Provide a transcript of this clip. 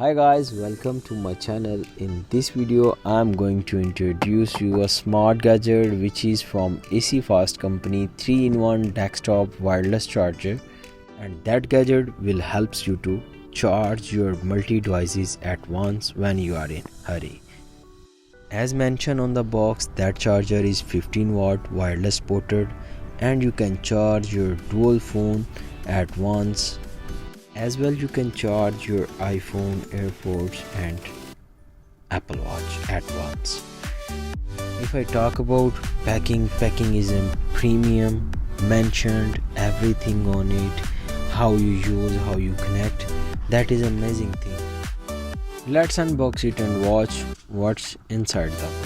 Hi guys, welcome to my channel. In this video I'm going to introduce you a smart gadget which is from acefast company 3-in-1 desktop wireless charger, and that gadget will helps you to charge your multi devices at once when you are in hurry. As mentioned on the box, that charger is 15-watt wireless ported and you can charge your dual phone at once. As well, you can charge your iPhone, AirPods and Apple Watch at once. If I talk about packing is a premium, mentioned everything on it, how you use, how you connect. That is amazing thing. Let's unbox it and watch what's inside the box.